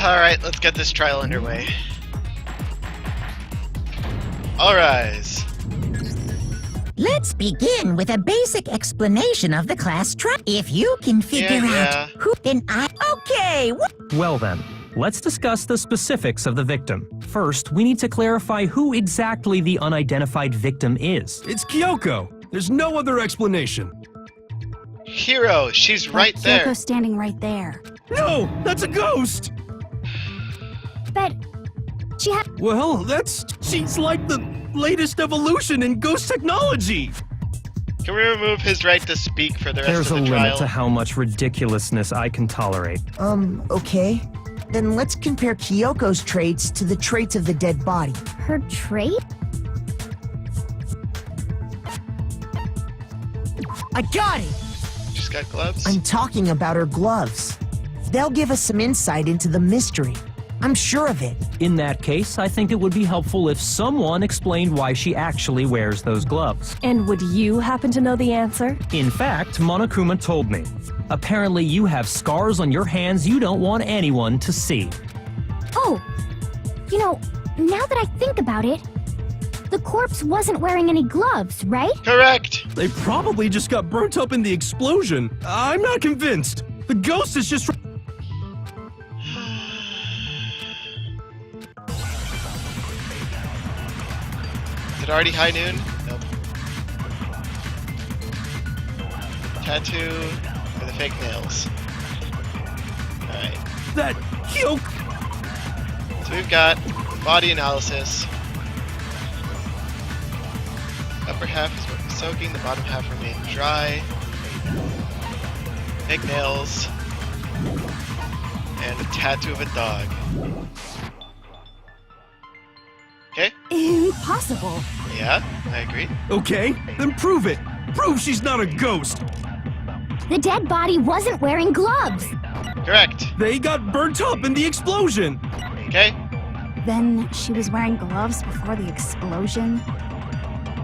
Alright, let's get this trial underway. All rise. Let's begin with a basic explanation of the class trial. If you can figure out who, then Okay. Well then, let's discuss the specifics of the victim. First, we need to clarify who exactly the unidentified victim is. It's Kyoko. There's no other explanation. Hero, she's right there. Kyoko's standing right there. No, that's a ghost. But she had. Well, she's like the latest evolution in ghost technology. Can we remove his right to speak for the rest There's of a the trial? limit to how much ridiculousness I can tolerate. Okay. Then let's compare Kyoko's traits to the traits of the dead body. Her trait? I got it! She's got gloves? I'm talking about her gloves. They'll give us some insight into the mystery. I'm sure of it. In that case, I think it would be helpful if someone explained why she actually wears those gloves. And would you happen to know the answer? In fact, Monokuma told me. Apparently you have scars on your hands you don't want anyone to see. Oh, you know, now that I think about it, the corpse wasn't wearing any gloves, right? Correct! They probably just got burnt up in the explosion. I'm not convinced. The ghost is just... Is it already high noon? Nope. Tattoo for the fake nails. Alright. That Kyoko... So we've got body analysis. Upper half is what was soaking, the bottom half remained dry. Fake nails. And a tattoo of a dog. Okay? Impossible. Yeah, I agree. Okay, then prove it. Prove she's not a ghost. The dead body wasn't wearing gloves. Correct. They got burnt up in the explosion. Okay? Then she was wearing gloves before the explosion?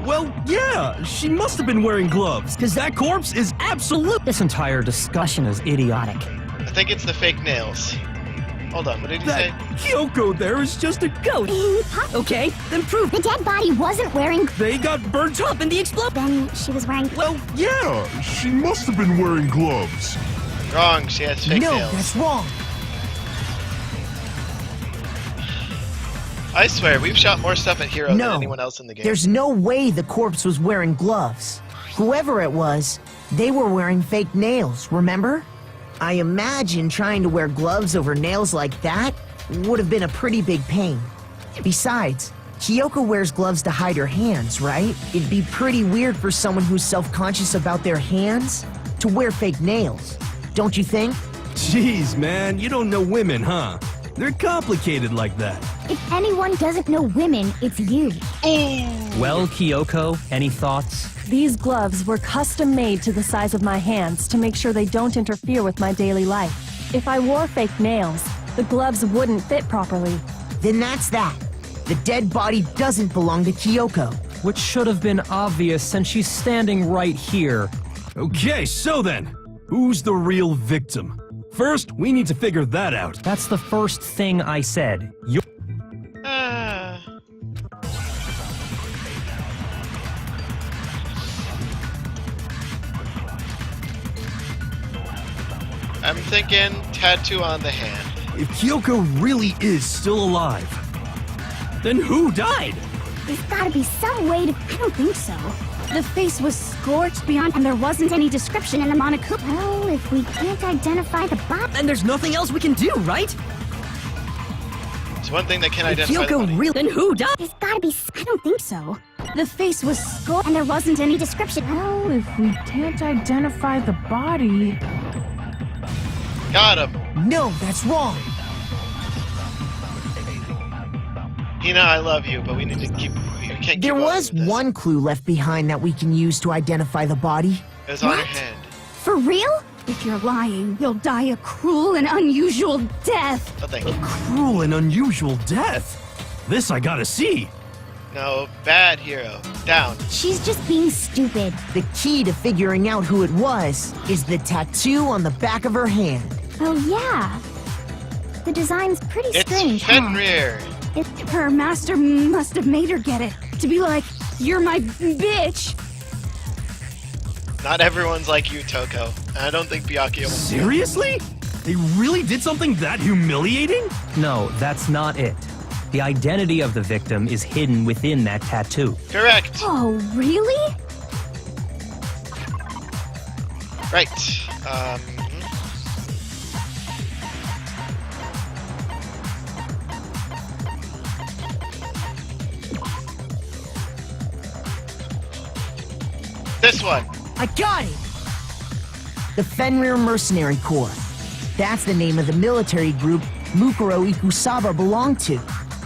Well, yeah, she must have been wearing gloves, because that corpse is absolute. This entire discussion is idiotic. I think it's the fake nails. Hold on, what did you say? Kyoko there is just a ghost. Okay, then prove the dead body wasn't wearing. They got burnt up in the explosion. Then she was wearing. Well, yeah. She must have been wearing gloves. Wrong, she has fake No, nails. that's wrong. I swear, we've shot more stuff at Hero than anyone else in the game. There's no way the corpse was wearing gloves. Whoever it was, they were wearing fake nails, remember? I imagine trying to wear gloves over nails like that would have been a pretty big pain. Besides, Kyoko wears gloves to hide her hands, right? It'd be pretty weird for someone who's self-conscious about their hands to wear fake nails, don't you think? Jeez, man, you don't know women, huh? They're complicated like that. If anyone doesn't know women, it's you. Well, Kyoko, any thoughts? These gloves were custom made to the size of my hands to make sure they don't interfere with my daily life. If I wore fake nails, the gloves wouldn't fit properly. Then that's that. The dead body doesn't belong to Kyoko. Which should have been obvious since she's standing right here. Okay, so then, who's the real victim? First, we need to figure that out. That's the first thing I said. I'm thinking tattoo on the hand. If Kyoko really is still alive, then who died? There's gotta be some way to. I don't think so. The face was scorched beyond, and there wasn't any description in the Monokuma. Well, if we can't identify the body. Then there's nothing else we can do, right? It's one thing that can If identify the Kyoko body. really. Then who died? There's gotta be. I don't think so. The face was scorched, and there wasn't any description. Well, if we can't identify the body. Got him. No, that's wrong. Hina, I love you, but we need to keep... We can't keep There going was with this. one clue left behind that we can use to identify the body. It was on her What? hand. For real? If you're lying, you'll die a cruel and unusual death. Oh, thank you. Cruel and unusual death. This I gotta see. No, bad Hero. Down. She's just being stupid. The key to figuring out who it was is the tattoo on the back of her hand. Oh, yeah. The design's pretty It's strange, Fenrir. Her master must have made her get it. To be like, you're my bitch. Not everyone's like you, Toko. And I don't think Byakuya will. Seriously? They really did something that humiliating? No, that's not it. The identity of the victim is hidden within that tattoo. Correct. Oh, really? Right. This one. I got it! The Fenrir Mercenary Corps. That's the name of the military group Mukuro Ikusaba belonged to.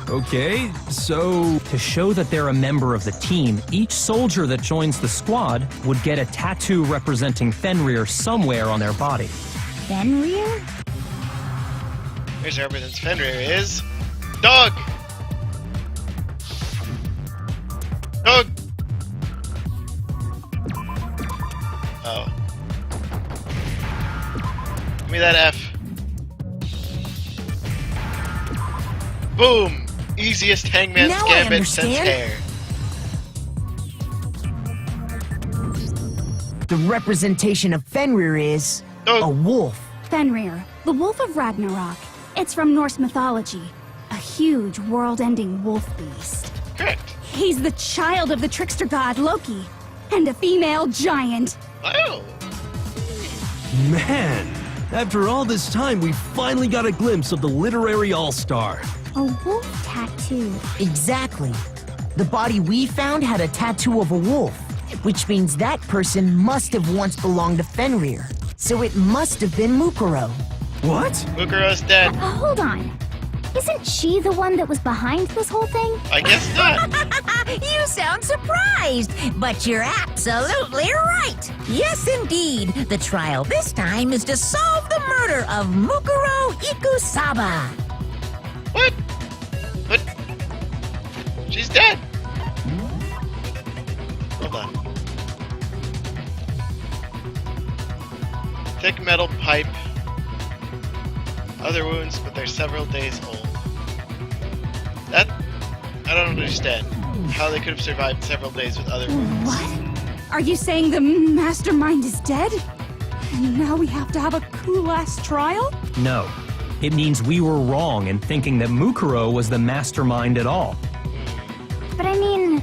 Okay, so... To show that they're a member of the team, each soldier that joins the squad would get a tattoo representing Fenrir somewhere on their body. Fenrir? Here's represents Fenrir is dog. Dog. Oh. Give me that F. Boom! Easiest Hangman's Now I Gambit since understand. hair. The representation of Fenrir is Dog. a wolf. Fenrir, the Wolf of Ragnarok. It's from Norse mythology. A huge, world-ending wolf beast. Correct. He's the child of the trickster god Loki, and a female giant. Wow. Man, after all this time, we finally got a glimpse of the literary all-star. A wolf tattoo. Exactly. The body we found had a tattoo of a wolf, which means that person must have once belonged to Fenrir. So it must have been Mukuro. What? Mukuro's dead. Hold on. Isn't she the one that was behind this whole thing? I guess not. You sound surprised, but you're absolutely right. Yes, indeed. The trial this time is to solve the murder of Mukuro Ikusaba. What? But she's dead. Hold on. Thick metal pipe. Other wounds, but they're several days old. That I don't understand. How they could have survived several days with other wounds. What? Are you saying the mastermind is dead? And now we have to have a cool-ass trial? No. It means we were wrong in thinking that Mukuro was the mastermind at all. But I mean,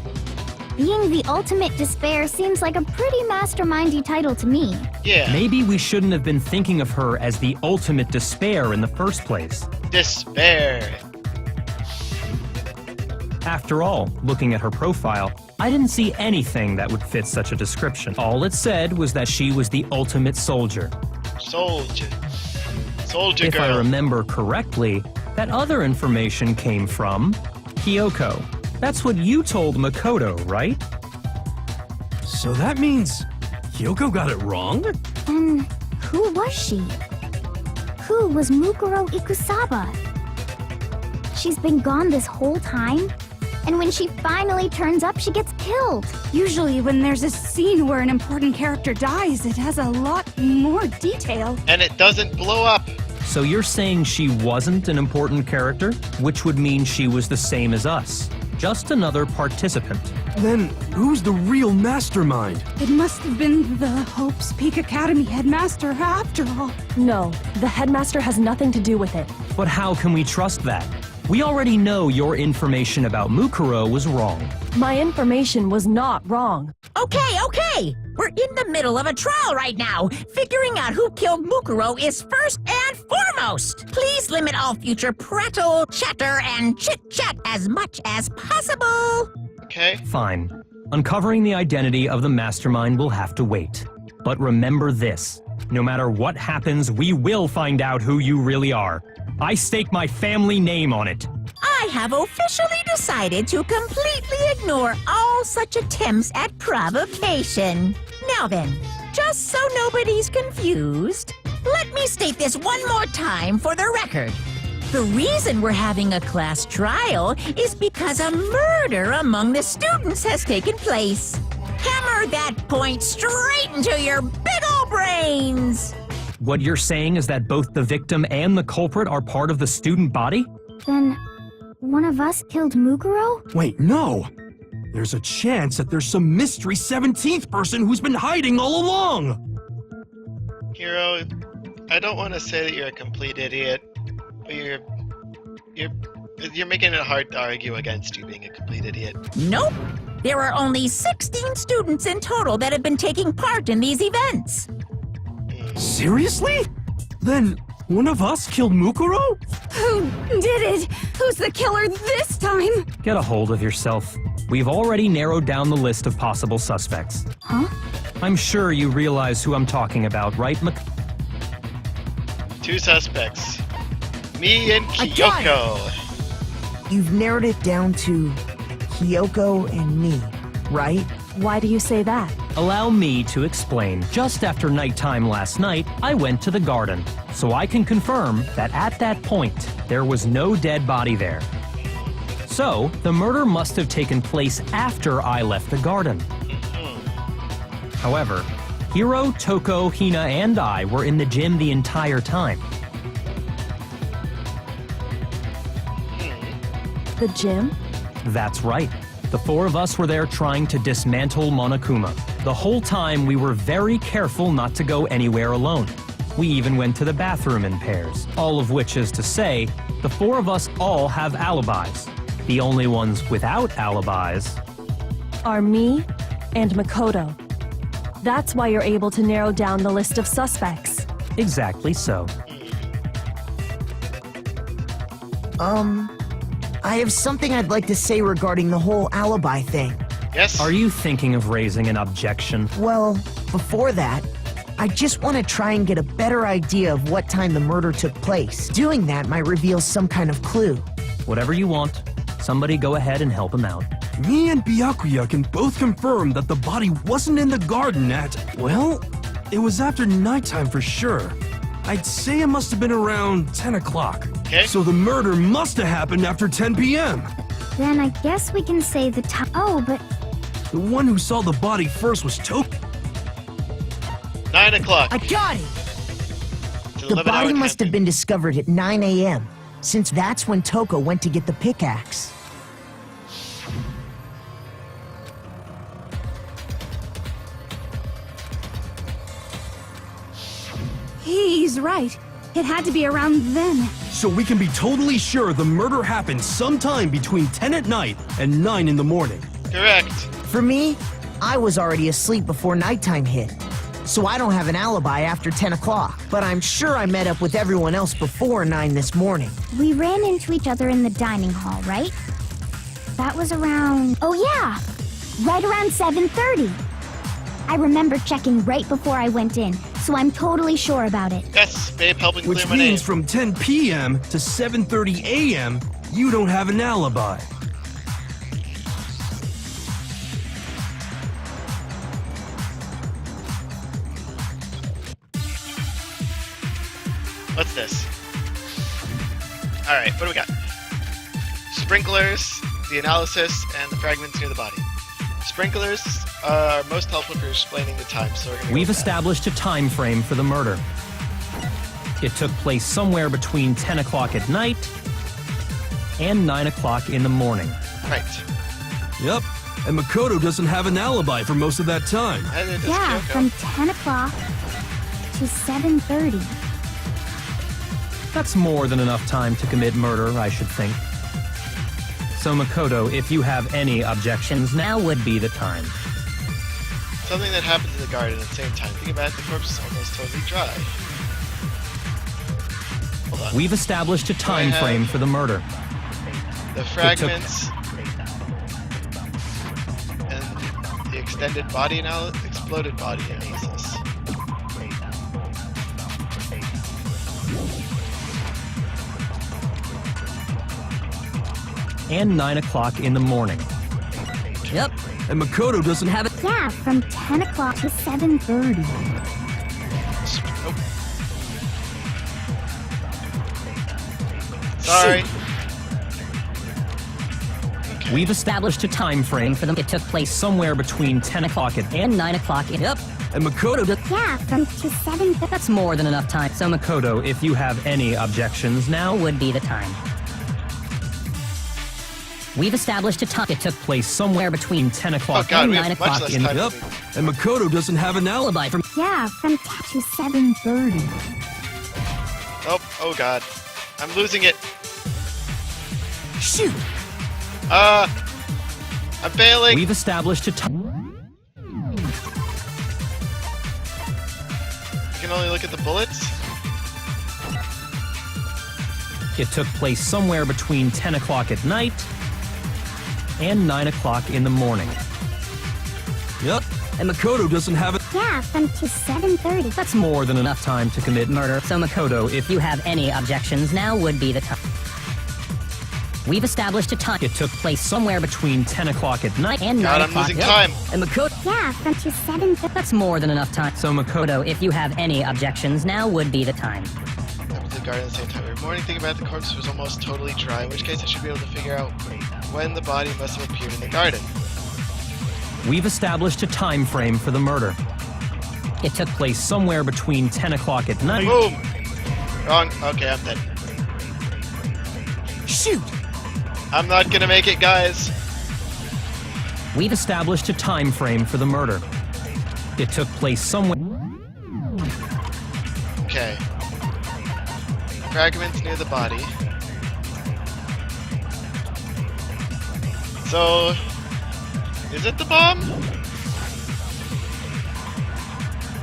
being the ultimate despair seems like a pretty mastermindy title to me. Yeah. Maybe we shouldn't have been thinking of her as the ultimate despair in the first place. Despair. After all, looking at her profile, I didn't see anything that would fit such a description. All it said was that she was the ultimate soldier. Soldier. Soldier If girl. I remember correctly, that other information came from Kyoko. That's what you told Makoto, right? So that means Kyoko got it wrong? And who was she? Who was Mukuro Ikusaba? She's been gone this whole time? And when she finally turns up, she gets killed. Usually when there's a scene where an important character dies, it has a lot more detail. And it doesn't blow up. So you're saying she wasn't an important character, which would mean she was the same as us. Just another participant. Then who's the real mastermind? It must have been the Hope's Peak Academy headmaster after all. No, the headmaster has nothing to do with it. But how can we trust that? We already know your information about Mukuro was wrong. My information was not wrong. Okay. We're in the middle of a trial right now. Figuring out who killed Mukuro is first and foremost. Please limit all future prattle, chatter, and chit-chat as much as possible. Okay. Fine. Uncovering the identity of the mastermind will have to wait. But remember this. No matter what happens, we will find out who you really are. I stake my family name on it. I have officially decided to completely ignore all such attempts at provocation. Now then, just so nobody's confused, let me state this one more time for the record. The reason we're having a class trial is because a murder among the students has taken place. Hammer that point straight into your big ol' brains! What you're saying is that both the victim and the culprit are part of the student body? Then, one of us killed Mukuro? Wait, no! There's a chance that there's some mystery 17th person who's been hiding all along! Hero, I don't want to say that you're a complete idiot, but you're making it hard to argue against you being a complete idiot. Nope. There are only 16 students in total that have been taking part in these events. Seriously? Then one of us killed Mukuro? Who did it? Who's the killer this time? Get a hold of yourself. We've already narrowed down the list of possible suspects. Huh? I'm sure you realize who I'm talking about, right, 2 suspects. Me and I got it! Kyoko. You've narrowed it down to Kyoko and me, right? Why do you say that? Allow me to explain. Just after nighttime last night, I went to the garden, so I can confirm that at that point, there was no dead body there. So, the murder must have taken place after I left the garden. However, Hiro, Toko, Hina, and I were in the gym the entire time. The gym? That's right. The 4 of us were there trying to dismantle Monokuma. The whole time we were very careful not to go anywhere alone. We even went to the bathroom in pairs. All of which is to say, the 4 of us all have alibis. The only ones without alibis Are me and Makoto. That's why you're able to narrow down the list of suspects. exactly so. I have something I'd like to say regarding the whole alibi thing. Yes? Are you thinking of raising an objection? Well, before that, I just want to try and get a better idea of what time the murder took place. Doing that might reveal some kind of clue. Whatever you want. Somebody go ahead and help him out. Me and Byakuya can both confirm that the body wasn't in the garden at, well, it was after nighttime for sure. I'd say it must have been around 10 o'clock. Okay. So the murder must have happened after 10 p.m. Then I guess we can say the time. Oh, but The one who saw the body first was Toko. 9 o'clock. I got it! It's an The 11-hour body must have campaign. been discovered at 9 a.m., since that's when Toko went to get the pickaxe. he's right. It had to be around then. So we can be totally sure the murder happened sometime between 10 at night and 9 in the morning. Correct. For me, I was already asleep before nighttime hit, so I don't have an alibi after 10 o'clock. But I'm sure I met up with everyone else before 9 this morning. We ran into each other in the dining hall, right? That was around... Oh yeah! Right around 7:30. I remember checking right before I went in, so I'm totally sure about it. Yes, babe, helping Which clear my name. means from 10 p.m. to 7:30 a.m., you don't have an alibi. What's this? Alright, what do we got? Sprinklers, the analysis, and the fragments near the body. Sprinklers are most helpful for explaining the time, so we're gonna go We've with that. established a time frame for the murder. It took place somewhere between 10 o'clock at night and 9 o'clock in the morning. Right. Yep. And Makoto doesn't have an alibi for most of that time. And it is Yeah, Kyoko. from 10 o'clock to 7:30. That's more than enough time to commit murder, I should think. So Makoto, if you have any objections, now would be the time. Something that happens in the garden at the same time. Think about it, the corpse is almost totally dry. Hold on. We've established a time have- frame for the murder. The fragments and the extended body exploded body analysis. And 9 o'clock in the morning. Yep. And Makoto doesn't have it. Yeah, from 10 o'clock to 7:30. Nope. Sorry. We've established a time frame for them. It took place somewhere between 10 o'clock and 9 o'clock. Yep. And Makoto does. Yeah, from to 7. That's more than enough time. So Makoto, if you have any objections, now Would be the time. We've established a time. it took place somewhere between 10 Oh o'clock god, and we 9 have much o'clock less in time. Yep. And Makoto doesn't have an alibi for. Yeah, from 10 to 7:30. Oh god. I'm losing it. Shoot! I'm failing. We've established a time. You can only look at the bullets? It took place somewhere between 10 o'clock at night and 9 o'clock in the morning. Yep. And Makoto doesn't have it. Yeah, from to 7:30. That's more than enough time to commit murder. So Makoto, if you have any objections, now would be the time. We've established a time. it took place somewhere between 10 o'clock at night And 9 God, I'm o'clock. losing Yep. time. And Makoto. Yeah, from to 7:30. That's more than enough time. So Makoto, If you have any objections, now would be the time. I went to the garden at the same time every morning, thinking about the corpse was almost totally dry, in which case I should be able to figure out when the body must have appeared in the garden. we've established a time frame for the murder. It took place somewhere between 10 o'clock at night. Boom! Wrong. Okay, I'm dead. Shoot! I'm not gonna make it, guys. We've established a time frame for the murder. It took place somewhere. Okay. Fragments near the body. So, is it the bomb?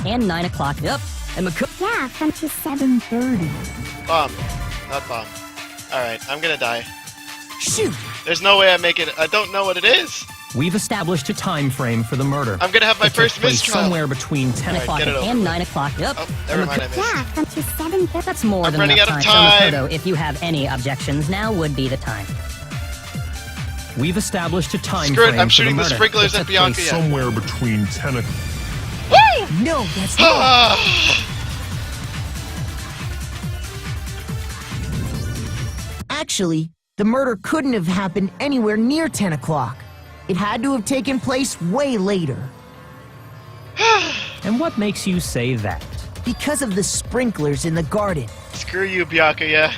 And 9 o'clock. Yep. And Makoto. Yeah, from to 7:30. Bomb. Not bomb. Alright, I'm gonna die. Shoot! There's no way I make it. I don't know what it is. We've established a time frame for the murder. I'm gonna have my It took first place mistrial. somewhere between 10 Alright, o'clock get it over And with. 9 o'clock. Yep. Oh, never mind, I missed. Yeah, from to 7:30. That's more I'm than running enough out of time. time. So Makoto, if you have any objections, now would be the time. We've established a time Screw it, frame I'm for shooting the the murder. sprinklers It at took Bianca place yet. Somewhere between 10 o'clock. No, that's not. Actually, the murder couldn't have happened anywhere near 10 o'clock. It had to have taken place way later. And what makes you say that? Because of the sprinklers in the garden. Screw you, Bianca, yeah.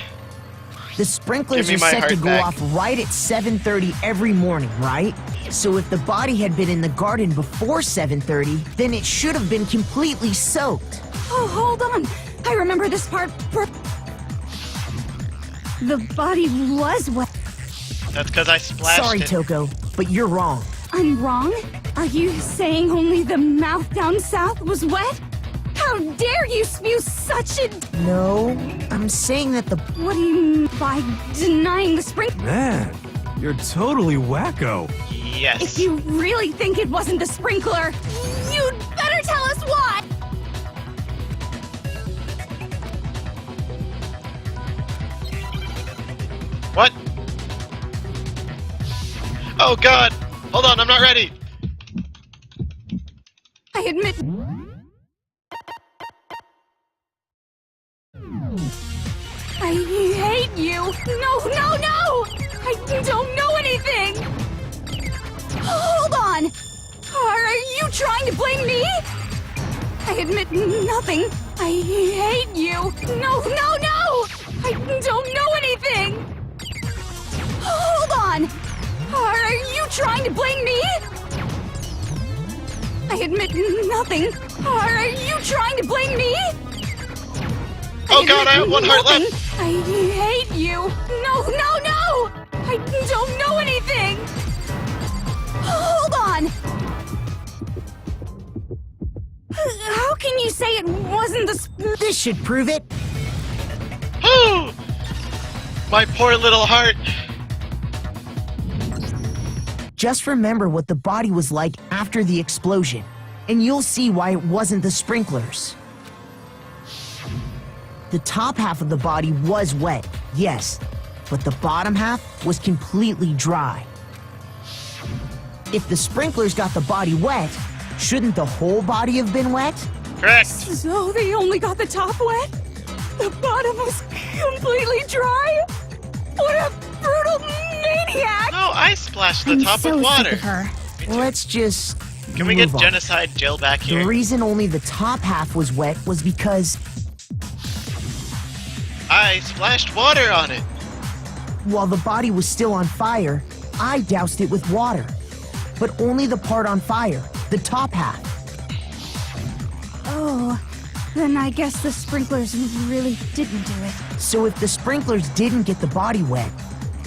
The sprinklers Give me are my set to heart go back. off right at 7:30 every morning, right? So if the body had been in the garden before 7:30, then it should have been completely soaked. Oh, hold on. I remember this part. The body was wet. That's because I splashed Sorry, it. Toko, but you're wrong. I'm wrong? Are you saying only the mouth down south was wet? How dare you spew such a... No, I'm saying that the What do you mean by denying the spring? Man, you're totally wacko. Yes. If you really think it wasn't the sprinkler, you'd better tell us why! What? Oh god! Hold on, I'm not ready! I admit... I hate you! No, no, no! I don't know anything! Hold on! Are you trying to blame me? I admit nothing. I hate you! No, no, no! I don't know anything! Hold on! Are you trying to blame me? I admit nothing. Are you trying to blame me? Oh god, I have one heart Nothing. left! I hate you! No, no, no! I don't know anything! Hold on! How can you say it wasn't the this should prove it. Whew! My poor little heart! Just remember what the body was like after the explosion, and you'll see why it wasn't the sprinklers. The top half of the body was wet, yes, but the bottom half was completely dry. If the sprinklers got the body wet, shouldn't the whole body have been wet? Correct! So they only got the top wet? The bottom was completely dry? What a brutal maniac! No, I splashed the I'm top so with water. sick of her. Let's just. Can we get move on. genocide Jill back The here? reason only the top half was wet was because I splashed water on it. while the body was still on fire, I doused it with water. But only the part on fire, the top half. Oh, then I guess the sprinklers really didn't do it. So if the sprinklers didn't get the body wet,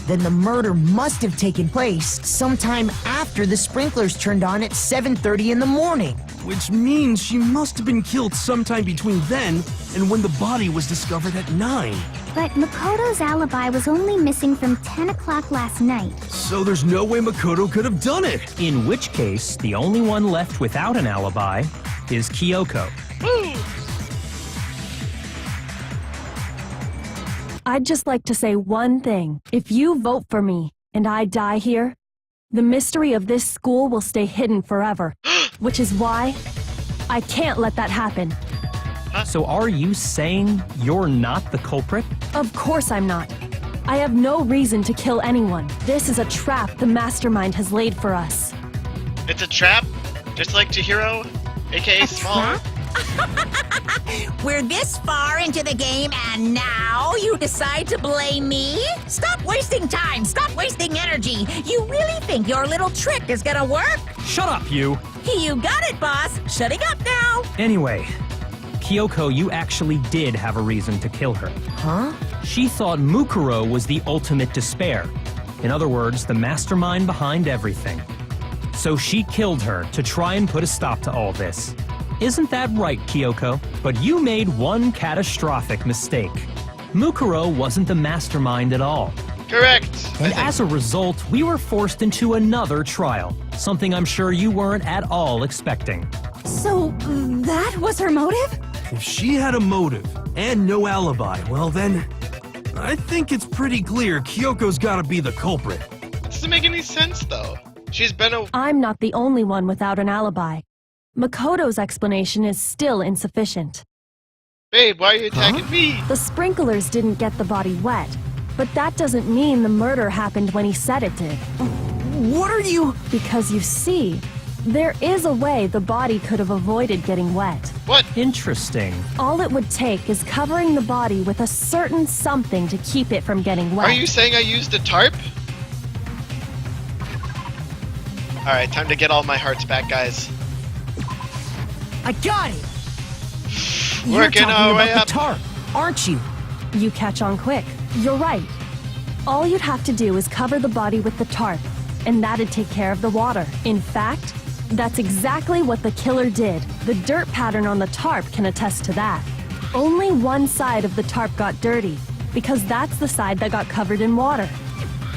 then the murder must have taken place sometime after the sprinklers turned on at 7:30 in the morning. Which means she must have been killed sometime between then and when the body was discovered at 9. But Makoto's alibi was only missing from 10 o'clock last night. So there's no way Makoto could have done it. In which case, the only one left without an alibi is Kyoko. I'd just like to say one thing. If you vote for me and I die here, the mystery of this school will stay hidden forever. Which is why I can't let that happen. So are you saying you're not the culprit? Of course I'm not. I have no reason to kill anyone. This is a trap the mastermind has laid for us. It's a trap, just like Chihiro, aka Smaller. We're this far into the game and now you decide to blame me? Stop wasting time! Stop wasting energy! You really think your little trick is gonna work? Shut up, you! You got it, boss! Shutting up now! Anyway, Kyoko, you actually did have a reason to kill her. Huh? She thought Mukuro was the ultimate despair. In other words, the mastermind behind everything. So she killed her to try and put a stop to all this. Isn't that right, Kyoko? But you made one catastrophic mistake. Mukuro wasn't the mastermind at all. Correct. And as a result, we were forced into another trial. Something I'm sure you weren't at all expecting. So, that was her motive? If she had a motive and no alibi, well then, I think it's pretty clear Kyoko's gotta be the culprit. It doesn't make any sense, though. She's been a... I'm not the only one without an alibi. Makoto's explanation is still insufficient. Babe, why are you attacking me? The sprinklers didn't get the body wet, but that doesn't mean the murder happened when he said it did. What are you? Because you see, there is a way the body could have avoided getting wet. What? Interesting. All it would take is covering the body with a certain something to keep it from getting wet. Are you saying I used a tarp? Alright, time to get all my hearts back, guys. I got it. Working You're talking our way about up. the tarp, aren't you? You catch on quick. You're right. All you'd have to do is cover the body with the tarp, and that'd take care of the water. In fact, that's exactly what the killer did. The dirt pattern on the tarp can attest to that. Only one side of the tarp got dirty, because that's the side that got covered in water.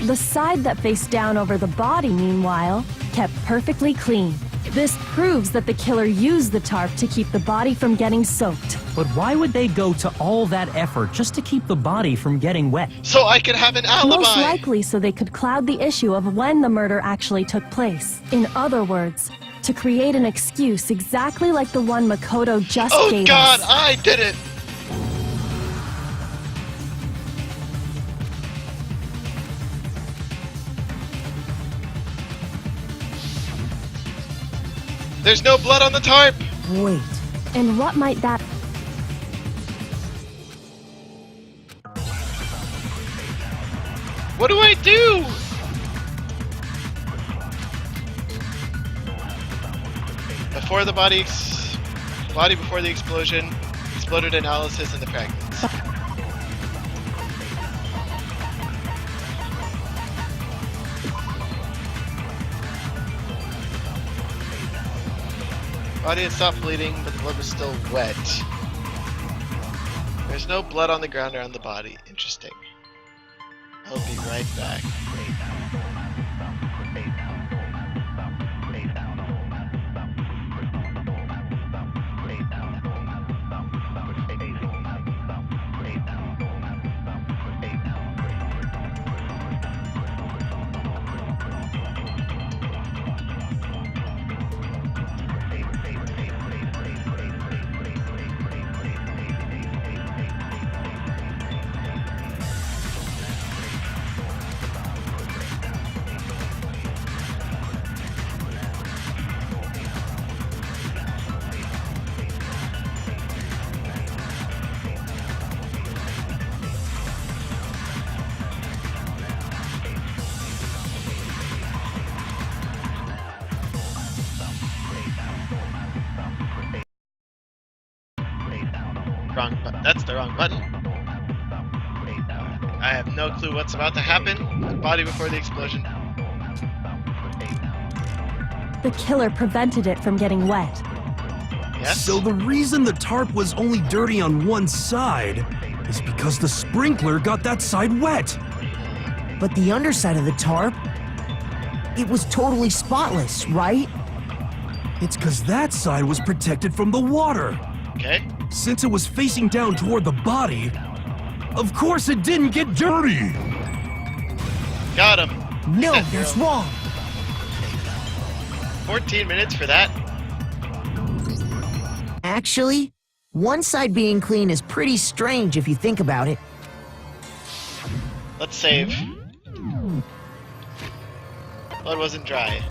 The side that faced down over the body, meanwhile, kept perfectly clean. This proves that the killer used the tarp to keep the body from getting soaked. But why would they go to all that effort just to keep the body from getting wet? So I could have an alibi! Most likely so they could cloud the issue of when the murder actually took place. In other words, to create an excuse exactly like the one Makoto just Oh gave god, us. I did it! There's no blood on the tarp! Wait. And what might that... What do I do? Before the body before the explosion, exploded analysis in the fragments. Body had stopped bleeding, but the blood was still wet. There's no blood on the ground or on the body. Interesting. I'll be right back. wrong button. I have no clue what's about to happen. The body before the explosion. The killer prevented it from getting wet. Yes. So the reason the tarp was only dirty on one side is because the sprinkler got that side wet. But the underside of the tarp, it was totally spotless, right? It's because that side was protected from the water. Okay. Since it was facing down toward the body, of course it didn't get dirty. Got him. No, that's wrong. 14 minutes for that. Actually, one side being clean is pretty strange if you think about it. Let's save. Blood wasn't dry.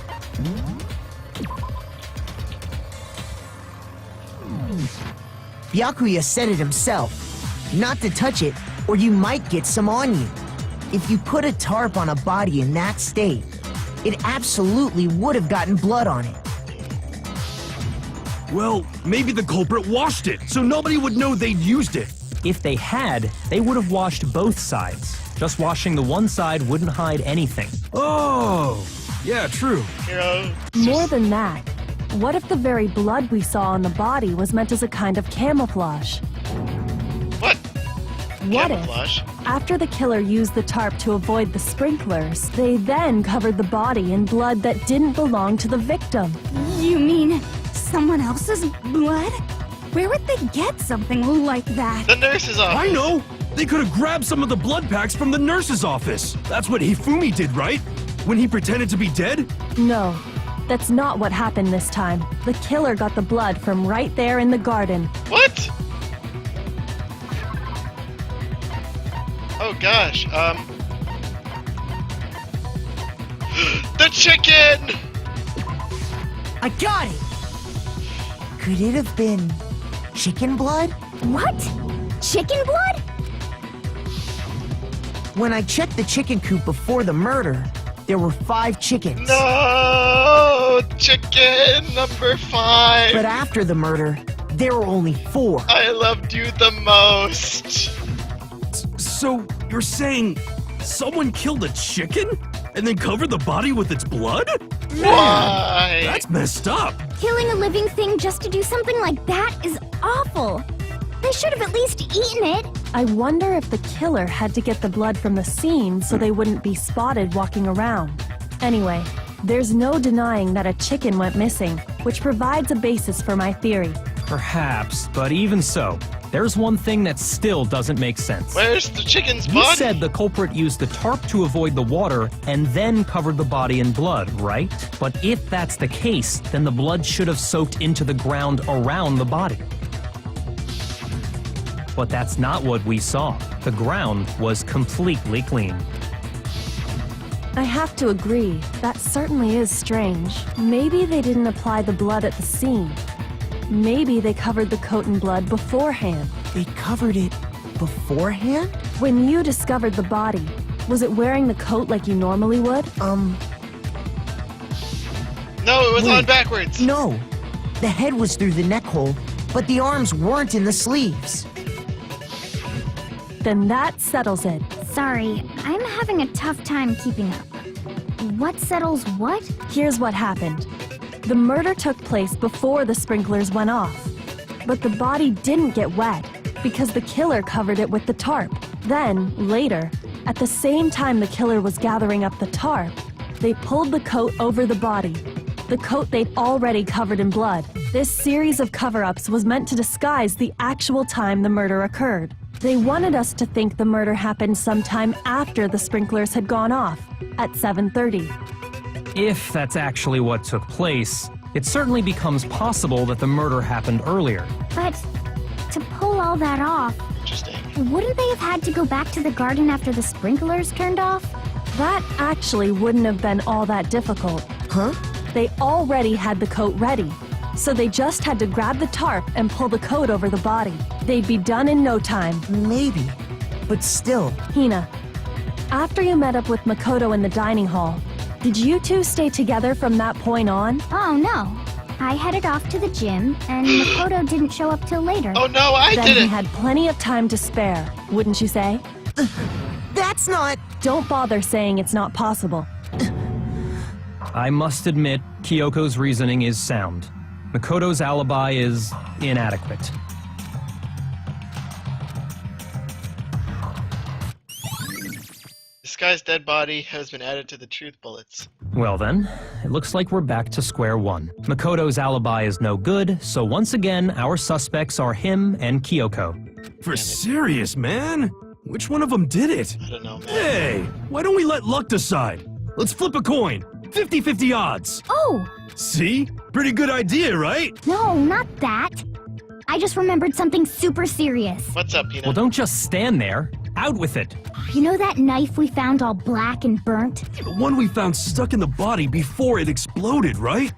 Byakuya said it himself. Not to touch it, or you might get some on you. If you put a tarp on a body in that state, it absolutely would have gotten blood on it. Well, maybe the culprit washed it, so nobody would know they'd used it. If they had, they would have washed both sides. Just washing the one side wouldn't hide anything. Oh, yeah, true. Hero. More than that, what if the very blood we saw on the body was meant as a kind of camouflage? What? What Camouflage? if, after the killer used the tarp to avoid the sprinklers, they then covered the body in blood that didn't belong to the victim? You mean someone else's blood? Where would they get something like that? The nurse's office. I know! They could have grabbed some of the blood packs from the nurse's office. That's what Hifumi did, right? When he pretended to be dead? No, that's not what happened this time. The killer got the blood from right there in the garden. What? Oh gosh, the chicken! I got it! Could it have been chicken blood? What? Chicken blood? When I checked the chicken coop before the murder, there were 5 chickens. No! Chicken number 5! But after the murder, there were only 4. I loved you the most! So, you're saying someone killed a chicken and then covered the body with its blood? Why? That's messed up. Killing a living thing just to do something like that is awful. They should have at least eaten it. I wonder if the killer had to get the blood from the scene so they wouldn't be spotted walking around. Anyway, there's no denying that a chicken went missing, which provides a basis for my theory. Perhaps, but even so, there's one thing that still doesn't make sense. Where's the chicken's You body? said the culprit used the tarp to avoid the water and then covered the body in blood, right? But if that's the case, then the blood should have soaked into the ground around the body. But that's not what we saw. The ground was completely clean. I have to agree, that certainly is strange. Maybe they didn't apply the blood at the scene. Maybe they covered the coat in blood beforehand. They covered it beforehand? When you discovered the body, was it wearing the coat like you normally would? No, it was Wait. on backwards. No. The head was through the neck hole, but the arms weren't in the sleeves. Then that settles it. Sorry, I'm having a tough time keeping up. What settles what? Here's what happened. The murder took place before the sprinklers went off. But the body didn't get wet because the killer covered it with the tarp. Then, later, at the same time the killer was gathering up the tarp, they pulled the coat over the body. The coat they'd already covered in blood. This series of cover-ups was meant to disguise the actual time the murder occurred. They wanted us to think the murder happened sometime after the sprinklers had gone off, at 7:30. If that's actually what took place, it certainly becomes possible that the murder happened earlier. But to pull all that off, Interesting. wouldn't they have had to go back to the garden after the sprinklers turned off? That actually wouldn't have been all that difficult. Huh? They already had the coat ready, so they just had to grab the tarp and pull the coat over the body. They'd be done in no time. Maybe. But still, Hina, after you met up with Makoto in the dining hall, did you two stay together from that point on? Oh no. I headed off to the gym, and Makoto didn't show up till later. Oh no, I Then did he it! had plenty of time to spare, wouldn't you say? That's not. Don't bother saying it's not possible. I must admit, Kyoko's reasoning is sound. Makoto's alibi is inadequate. This guy's dead body has been added to the truth bullets. Well then, it looks like we're back to square one. Makoto's alibi is no good, so once again, our suspects are him and Kyoko. For serious, man? Which one of them did it? I don't know, man. Hey, why don't we let luck decide? Let's flip a coin. 50-50 odds. Oh, See? Pretty good idea, right? no, not that. I just remembered something super serious. What's up, Peanut? Well, don't just stand there. Out with it. You know that knife we found all black and burnt? The one we found stuck in the body before it exploded, right?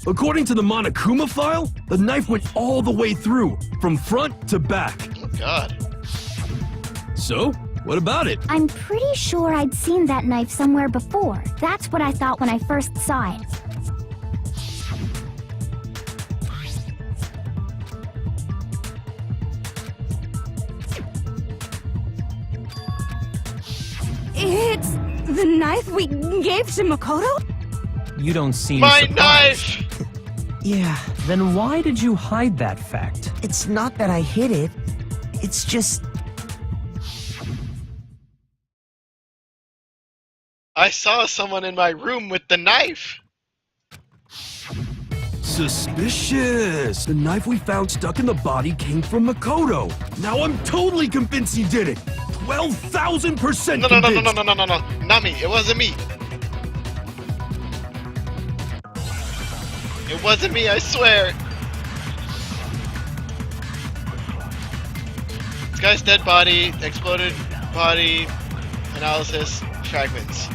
According to the Monokuma file, the knife went all the way through, from front to back. Oh god. So, what about it? I'm pretty sure I'd seen that knife somewhere before. That's what I thought when I first saw it. It's the knife we gave to Makoto? You don't seem My surprised. knife! Yeah, Then why did you hide that fact? it's not that I hid it. It's just. I saw someone in my room with the knife! Suspicious. The knife we found stuck in the body came from Makoto. Now I'm totally convinced he did it. 12,000% No, convinced. no. Not me. It wasn't me. It wasn't me, I swear. This guy's dead body, exploded body, analysis, fragments.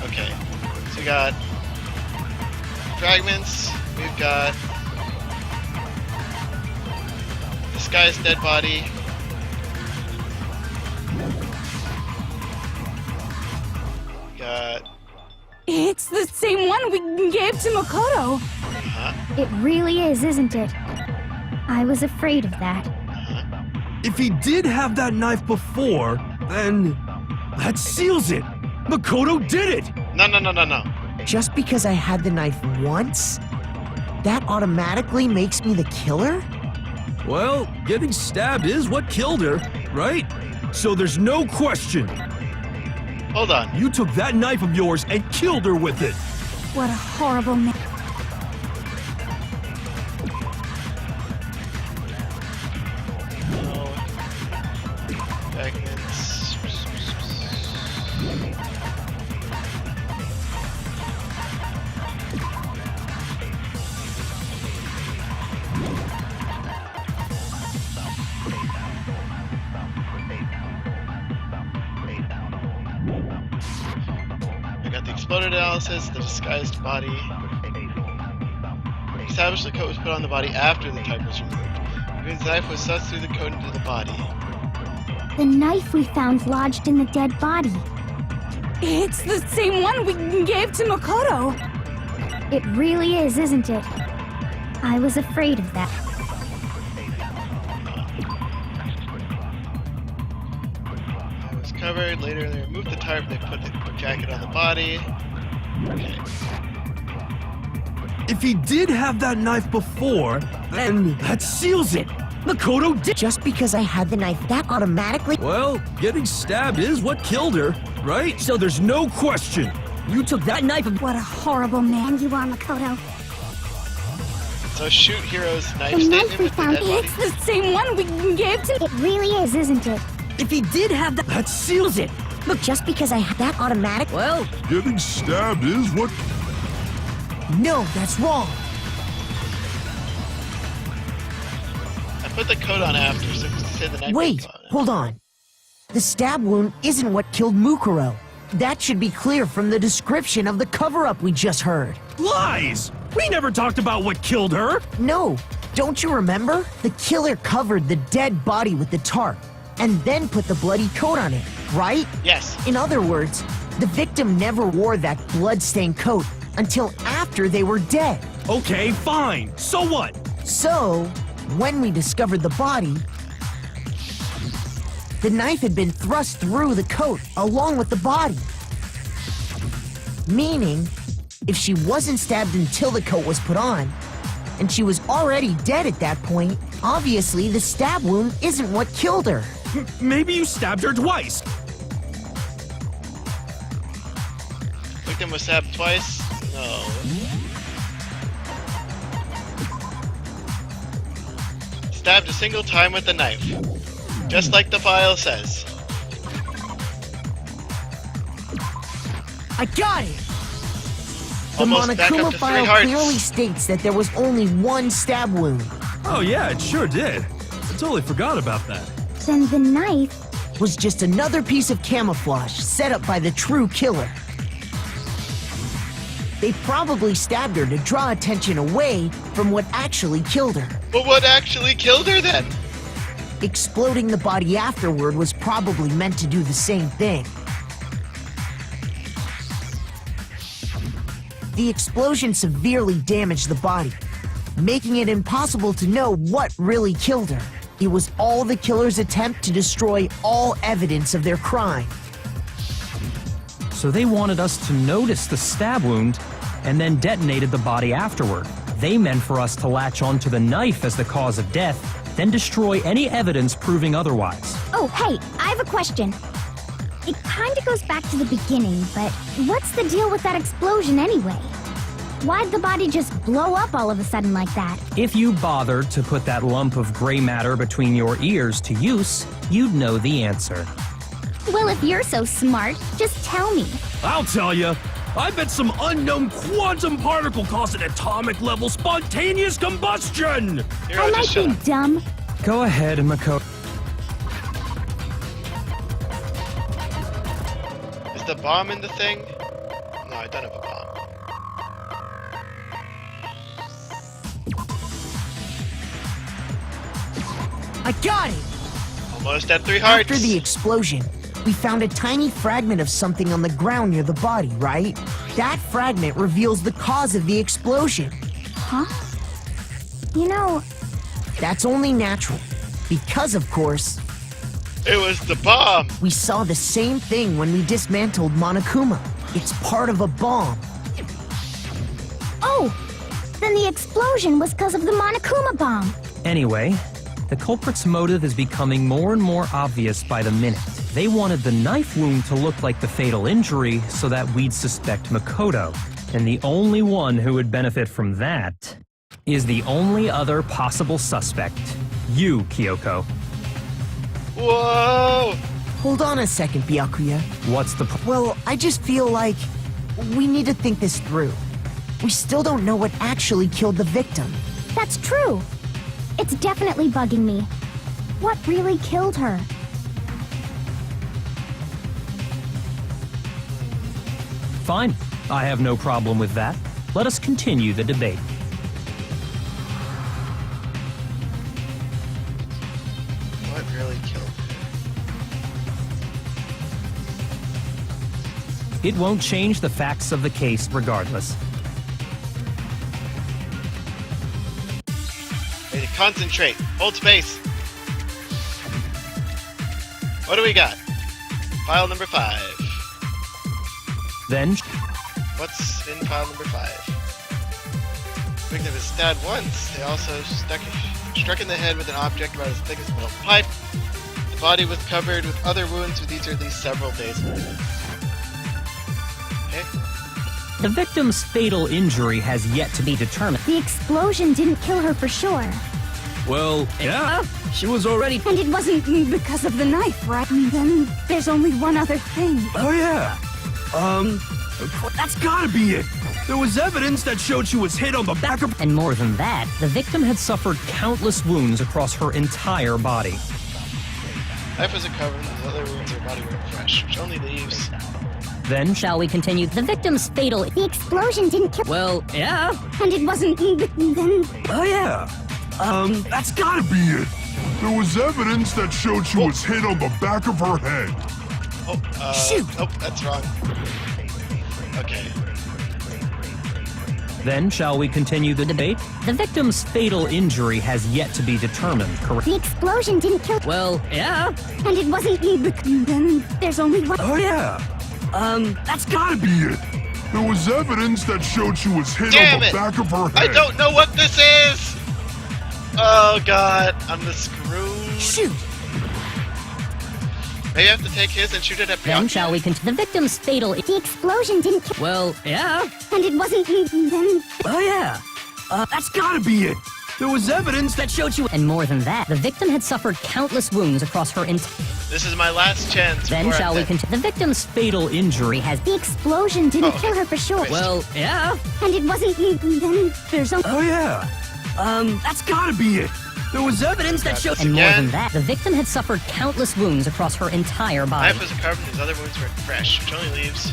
Okay, so we got fragments, we've got this guy's dead body. We got It's the same one we gave to Makoto. It really is, isn't it? I was afraid of that. If he did have that knife before, then that seals it. Makoto did it. no. Just because I had the knife once, that automatically makes me the killer? Well, getting stabbed is what killed her, right? So there's no question. Hold on. You took that knife of yours and killed her with it. What a horrible man. No. Fragments. I got the exploded analysis, the disguised body. Established the coat was put on the body after the type was removed. Green's knife was sussed through the coat into the body. The knife we found lodged in the dead body. It's the same one we gave to Makoto. It really is, isn't it? I was afraid of that. It was covered. Later they removed the tarp, they put the jacket on the body. Okay. If he did have that knife before, then that seals it. Makoto did. Just because I had the knife, that automatically. Well, getting stabbed is what killed her, right? So there's no question. You took that knife and What a horrible man. And you are, Makoto. So shoot Hero's knife The knife statement we with the found, dead body. It's the same one we gave to. It really is, isn't it? if he did have that, That seals it. Look, just because I had that automatic. well, Getting stabbed is what. No, that's wrong. I put the coat on after, so to say the knife. Wait, would go on. hold on. The stab wound isn't what killed Mukuro. That should be clear from the description of the cover-up we just heard. Lies! We never talked about what killed her. No, don't you remember? The killer covered the dead body with the tarp and then put the bloody coat on it, right? Yes. In other words, The victim never wore that blood-stained coat until after they were dead. Okay, fine. So what? So, when we discovered the body, the knife had been thrust through the coat along with the body. Meaning, if she wasn't stabbed until the coat was put on, and she was already dead at that point, obviously the stab wound isn't what killed her. Maybe you stabbed her twice. Victim was stabbed twice? No. Stabbed a single time with the knife. Just like the file says. I got it! The Almost back up Monokuma to 3 file hearts. clearly states that there was only one stab wound. Oh yeah, it sure did. I totally forgot about that. Then the knife. Was just another piece of camouflage set up by the true killer. They probably stabbed her to draw attention away from what actually killed her. But what actually killed her then? Exploding the body afterward was probably meant to do the same thing. The explosion severely damaged the body, making it impossible to know what really killed her. It was all the killer's attempt to destroy all evidence of their crime. So they wanted us to notice the stab wound and then detonated the body afterward. They meant for us to latch onto the knife as the cause of death, then destroy any evidence proving otherwise. Oh, hey, I have a question. It kind of goes back to the beginning, but what's the deal with that explosion anyway? Why'd the body just blow up all of a sudden like that? If you bothered to put that lump of gray matter between your ears to use, you'd know the answer. Well, if you're so smart, just tell me. I'll tell you. I bet some unknown quantum particle caused an atomic level spontaneous combustion. Hero, I just might shut be up. dumb. Go ahead, Mukuro. Is the bomb in the thing? No, I don't have a bomb. I got it! Almost at 3 hearts. After the explosion, we found a tiny fragment of something on the ground near the body, right? That fragment reveals the cause of the explosion. Huh? You know, That's only natural. Because, of course, It was the bomb. we saw the same thing when we dismantled Monokuma. It's part of a bomb. oh! Then the explosion was because of the Monokuma bomb. Anyway, the culprit's motive is becoming more and more obvious by the minute. They wanted the knife wound to look like the fatal injury so that we'd suspect Makoto. And the only one who would benefit from that is the only other possible suspect. You, Kyoko. Whoa! Hold on a second, Byakuya. What's the Well, I just feel like we need to think this through. We still don't know what actually killed the victim. That's true. It's definitely bugging me. What really killed her? Fine. I have no problem with that. Let us continue the debate. What really killed her? It won't change the facts of the case regardless. Hey, concentrate. Hold space. What do we got? File number 5. Then, What's in file number 5? Victim is stabbed once. They also struck in the head with an object about as thick as a metal pipe. The body was covered with other wounds, with these are at least several days old. Okay. the victim's fatal injury has yet to be determined. The explosion didn't kill her for sure. Well, yeah. She was already. And it wasn't because of the knife, right? Then there's only one other thing. Oh yeah. That's gotta be it. There was evidence that showed she was hit on the back of. And more than that, the victim had suffered countless wounds across her entire body. Knife was covered, and the other wounds in her body were fresh, which only leaves. Then, Shall we continue? The victim's fatal. The explosion didn't kill. Well, yeah. And it wasn't. Then. Oh yeah. That's gotta be it. There was evidence that showed she was hit on the back of her head. Shoot! Oh, that's wrong. Okay. Then, shall we continue the debate? The victim's fatal injury has yet to be determined, correct? The explosion didn't kill. Well, yeah. And it wasn't you. Then there's only one. Oh, yeah. That's Gotta be it. There was evidence that showed she was hit Damn on the it. back of her head. I don't know what this is! Oh god, I'm the screw. Shoot! Maybe I have to take his and shoot it at Then Bianca? shall we continue? The victim's fatal. The explosion didn't kill. Well, yeah. And it wasn't you. Then Oh, yeah. That's gotta be it. There was evidence that That showed you. And more than that, the victim had suffered countless wounds across her entire. This is my last chance. Then before shall I'm we dead. continue? The victim's fatal injury has. the explosion didn't Oh, kill her for sure. Well, yeah. And it wasn't you. Then there's only. Oh, yeah. That's gotta be it. There was evidence that showed. And more Again. than that, the victim had suffered countless wounds across her entire body. Knife was recovered, his other wounds were fresh, which only leaves.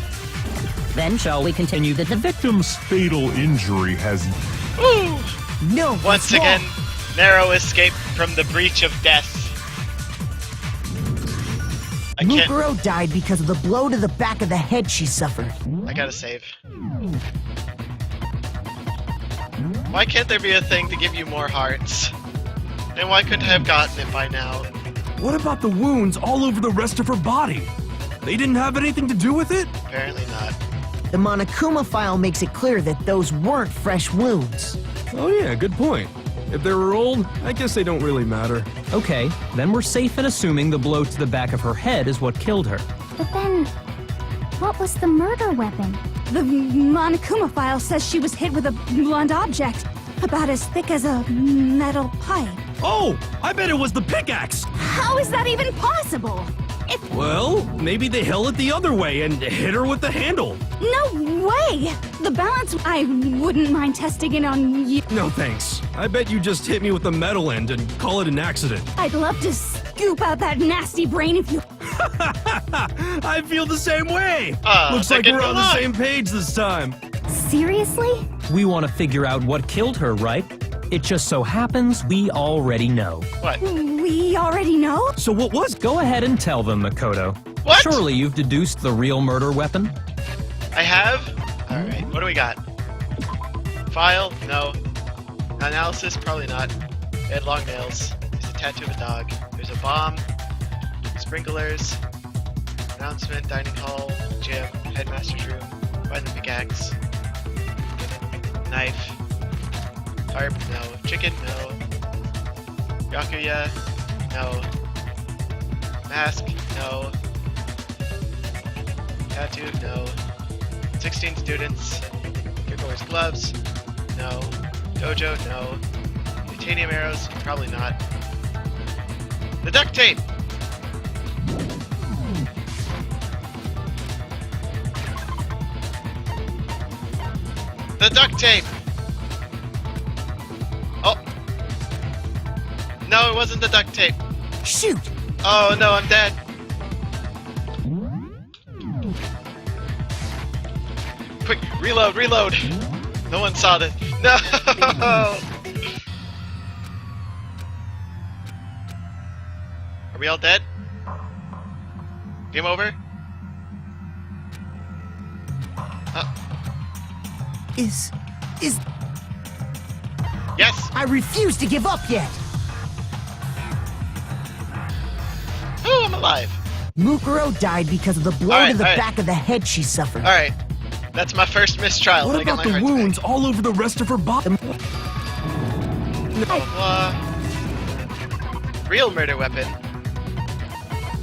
Then shall we continue the Victim's fatal injury has. Ooh! No, Once that's wrong. again, narrow escape from the breach of death. I can't. Mukuro died because of the blow to the back of the head she suffered. I gotta save. Why can't there be a thing to give you more hearts? And why couldn't I have gotten it by now? What about the wounds all over the rest of her body? They didn't have anything to do with it? Apparently not. The Monokuma file makes it clear that those weren't fresh wounds. Oh, yeah, good point. If they were old, I guess they don't really matter. Okay, then we're safe in assuming the blow to the back of her head is what killed her. But then, what was the murder weapon? The Monokuma file says she was hit with a blunt object, about as thick as a metal pipe. Oh, I bet it was the pickaxe. How is that even possible? Well, maybe they held it the other way and hit her with the handle. No way! The balance, I wouldn't mind testing it on you. No thanks. I bet you just hit me with the metal end and call it an accident. I'd love to scoop out that nasty brain if you... I feel the same way. Looks like second we're on the lie. same page this time. Seriously? We want to figure out what killed her, right? It just so happens we already know. What? We already know? So what was? Go ahead and tell them, Makoto. What? Surely you've deduced the real murder weapon? I have? Alright, what do we got? File? No. Analysis? Probably not. They had long nails. There's a tattoo of a dog. There's a bomb. Sprinklers. Announcement, dining hall, gym, headmaster's room. Find the pickaxe. Knife. Harp? No. Chicken? No. Yakuya? No. Mask? No. Tattoo? No. 16 students. Kiko's gloves? No. Dojo? No. Titanium arrows? Probably not. The duct tape! The duct tape! Oh! No, it wasn't the duct tape. Shoot! Oh no, I'm dead. Quick, reload, reload! No one saw this. No! Are we all dead? Game over? Is... Yes! I refuse to give up yet! Oh, I'm alive. Mukuro died because of the blow Alright, to the alright. back of the head she suffered. Alright. That's my first mistrial. What I got about my the heart wounds all over the rest of her body? Blah, blah. Real murder weapon.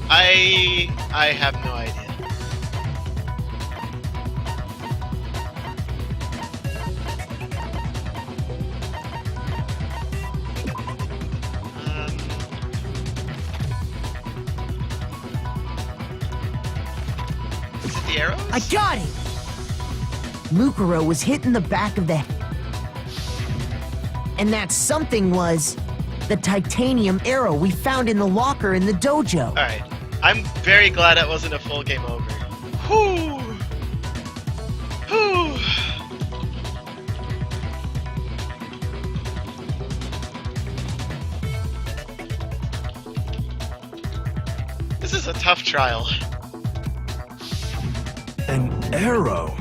I have no idea. Is it the arrows? I got it! Mukuro was hit in the back of the head. And that something was the titanium arrow we found in the locker in the dojo. Alright. I'm very glad it wasn't a full game over. Whew! Whew! This is a tough trial. An arrow?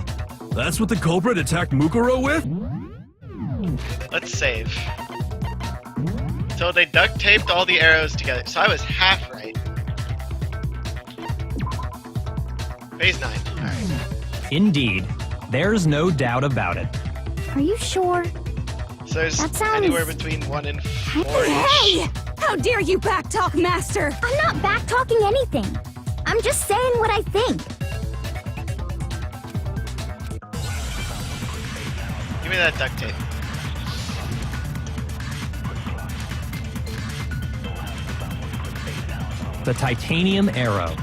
That's what the culprit attacked Mukuro with? Let's save. So they duct taped all the arrows together. So I was half right. Phase 9. Alright. Indeed. There's no doubt about it. Are you sure? So there's That sounds- anywhere between 1 and 4. Hey! How dare you backtalk, Master? I'm not back-talking anything. I'm just saying what I think. Give me that duct tape. The titanium arrow.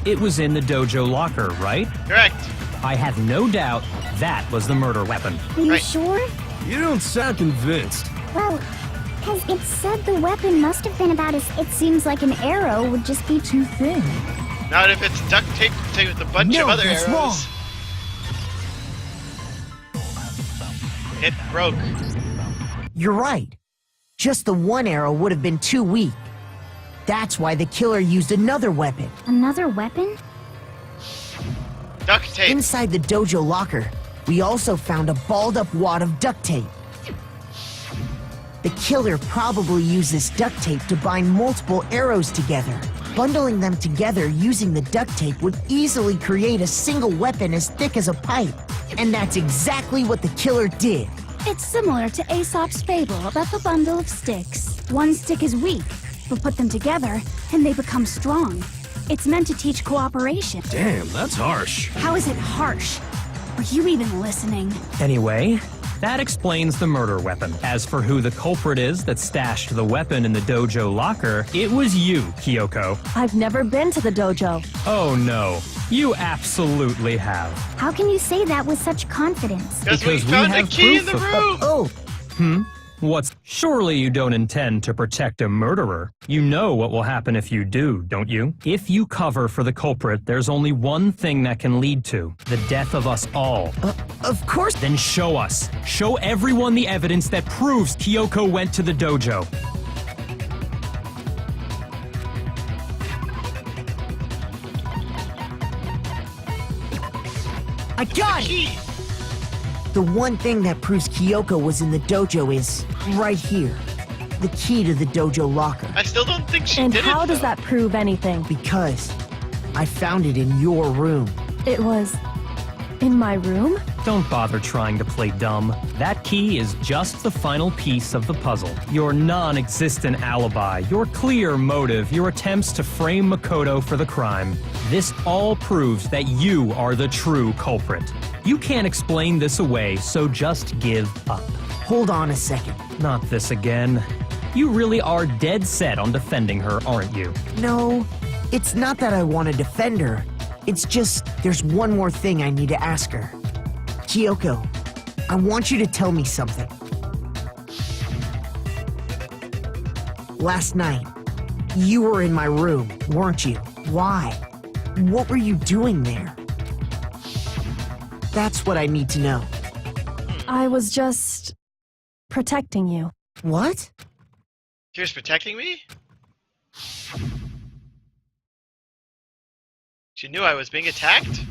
It was in the dojo locker, right? Correct. I have no doubt that was the murder weapon. Are you Right. sure? You don't sound convinced. Well, because it said the weapon must have been about as... It seems like an arrow would just be too thin. Not if it's duct taped with a bunch of No, other that's arrows. wrong. It broke. You're right. Just the one arrow would have been too weak. That's why the killer used another weapon. Another weapon? Duct tape. Inside the dojo locker, we also found a balled-up wad of duct tape. The killer probably used this duct tape to bind multiple arrows together. Bundling them together using the duct tape would easily create a single weapon as thick as a pipe. And that's exactly what the killer did. It's similar to Aesop's fable about the bundle of sticks. One stick is weak, but put them together and they become strong. It's meant to teach cooperation. Damn, that's harsh. How is it harsh? Are you even listening? Anyway, that explains the murder weapon. As for who the culprit is that stashed the weapon in the dojo locker, it was you, Kyoko. I've never been to the dojo. Oh no, you absolutely have. How can you say that with such confidence? Because we Because we found a have key in proof the of- room. Oh, What's... Surely you don't intend to protect a murderer. You know what will happen if you do, don't you? If you cover for the culprit, there's only one thing that can lead to the death of us all. of course. Then show us. Show everyone the evidence that proves Kyoko went to the dojo. I got it! Key. The one thing that proves Kyoko was in the dojo is right here. The key to the dojo locker. I still don't think she And did how it, does though. that prove anything? Because I found it in your room. It was in my room? Don't bother trying to play dumb. That key is just the final piece of the puzzle. Your non-existent alibi, your clear motive, your attempts to frame Makoto for the crime. This all proves that you are the true culprit. You can't explain this away, so just give up. Hold on a second. Not this again. You really are dead set on defending her, aren't you? No, it's not that I want to defend her. It's just there's one more thing I need to ask her. Kyoko, I want you to tell me something. Last night, you were in my room, weren't you? Why? What were you doing there? That's what I need to know. I was just protecting you. What? She was protecting me? She knew I was being attacked?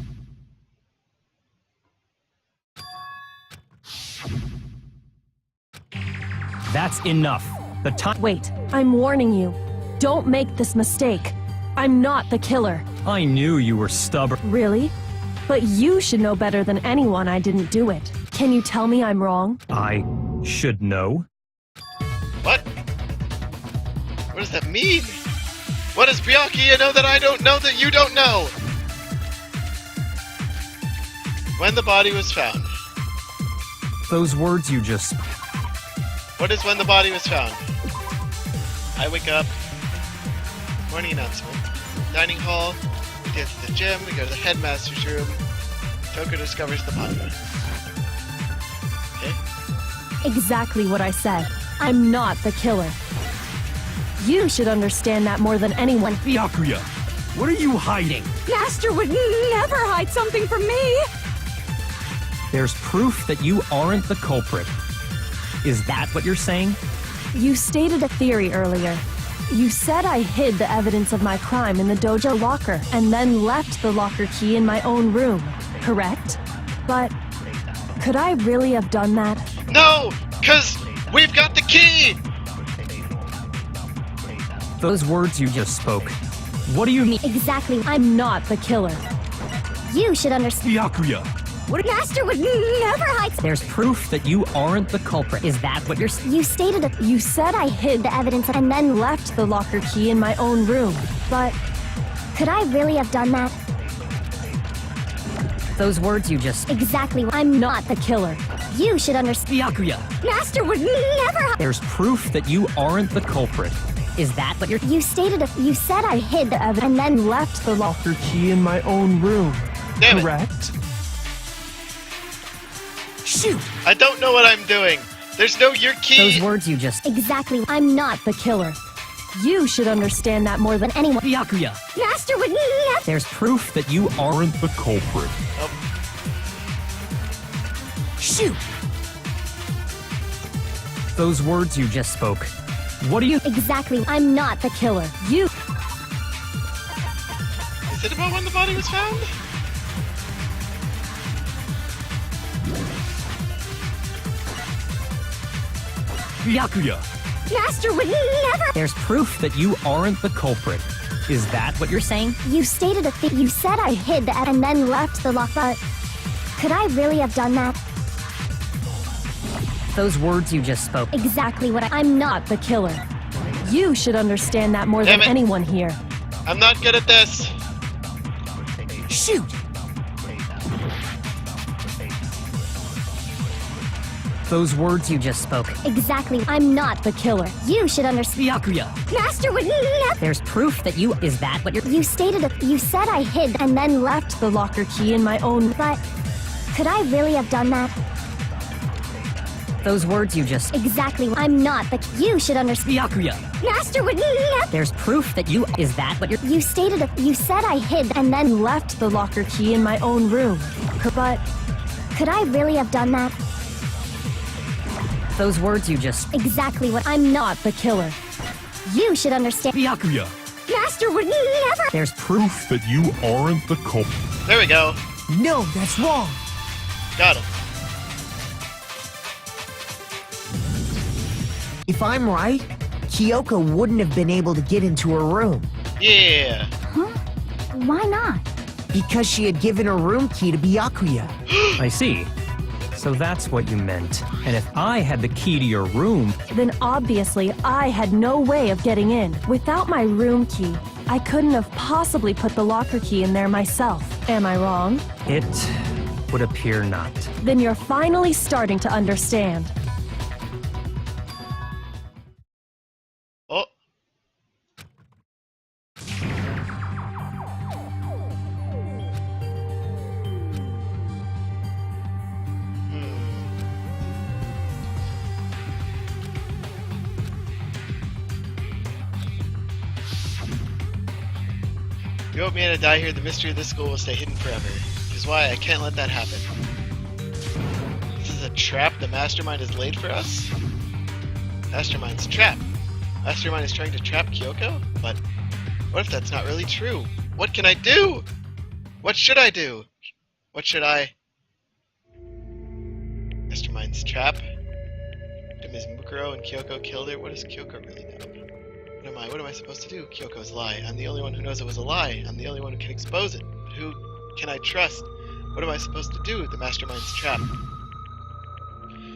That's enough. The time... Wait, I'm warning you. Don't make this mistake. I'm not the killer. I knew you were stubborn. Really? But you should know better than anyone I didn't do it. Can you tell me I'm wrong? I should know. What? What does that mean? What does Byakuya know that I don't know that you don't know? When the body was found. Those words you just... What is when the body was found? I wake up. Morning announcement. Dining hall. We get to the gym. We go to the headmaster's room. Toko discovers the body. Okay? Exactly what I said. I'm not the killer. You should understand that more than anyone. Byakuya, what are you hiding? Master would never hide something from me! There's proof that you aren't the culprit. Is that what you're saying? You stated a theory earlier. You said I hid the evidence of my crime in the dojo locker and then left the locker key in my own room, correct? But could I really have done that? No! Cause we've got the key! Those words you just spoke. What do you mean? Exactly. I'm not the killer. You should understand. Byakuya. What Master would never hide. There's proof that you aren't the culprit. Is that what you're saying? You stated it. You said I hid The evidence and then left the locker key in my own room, but could I really have done that? Those words you just... Exactly. I'm not the killer. You should understand. Byakuya. Master would never hide. There's proof that you aren't the culprit. Is that what you're... You stated it. You said I hid the evidence and then left the locker. Locker key in my own room. Damn it. Correct? Shoot! I don't know what I'm doing. There's no your key. Those words you just... Exactly. I'm not the killer. You should understand that more than anyone. Byakuya. Master would never. There's proof that you aren't the culprit. Shoot! Those words you just spoke. What do you... Exactly. I'm not the killer. You... Is it about when the body was found? Byakuya. Master would never. There's proof that you aren't the culprit. Is that what you're saying? You stated it. You said I hid the and then left the lock. But could I really have done that? Those words you just spoke. Exactly what I'm not the killer. You should understand that more Damn than it. anyone here. I'm not good at this. Shoot! Those words you just spoke. Exactly. I'm not the killer. You should understand. Byakuya. Master would never. There's proof that you... Is that what you're... You stated it. You said I hid And then left the locker key in my own... But could I really have done that? Those words you just... Exactly. I'm not the. You should understand. Byakuya. Master would never. There's proof that you... Is that what you're... You stated it. You said I hid And then left the locker key in my own room. But could I really have done that? Those words you just... Exactly what I'm not the killer. You should understand. Byakuya. Master would never. There's Proof that you aren't the culprit. There we go. No, that's wrong. Got him. If I'm right, Kyoko wouldn't have been able to get into her room Yeah. Why not? because she had given her room key to Byakuya. I see. So that's what you meant. And if I had the key to your room... then obviously I had no way of getting in. Without my room key, I couldn't have possibly put the locker key in there myself. Am I wrong? It would appear not. Then you're finally starting to understand. Oh. You want me to die here, the mystery of this school will stay hidden forever. Which is why I can't let that happen. This is a trap the Mastermind has laid for us? Mastermind's trap. Mastermind is trying to trap Kyoko? But what if that's not really true? What can I do? What should I do? What should I... Mastermind's trap? Ms. Mukuro and Kyoko killed her? What does Kyoko really know? What am I supposed to do? Kyoko's lie. I'm the only one who knows it was a lie. I'm the only one who can expose it. But who can I trust? What am I supposed to do? The Mastermind's trap.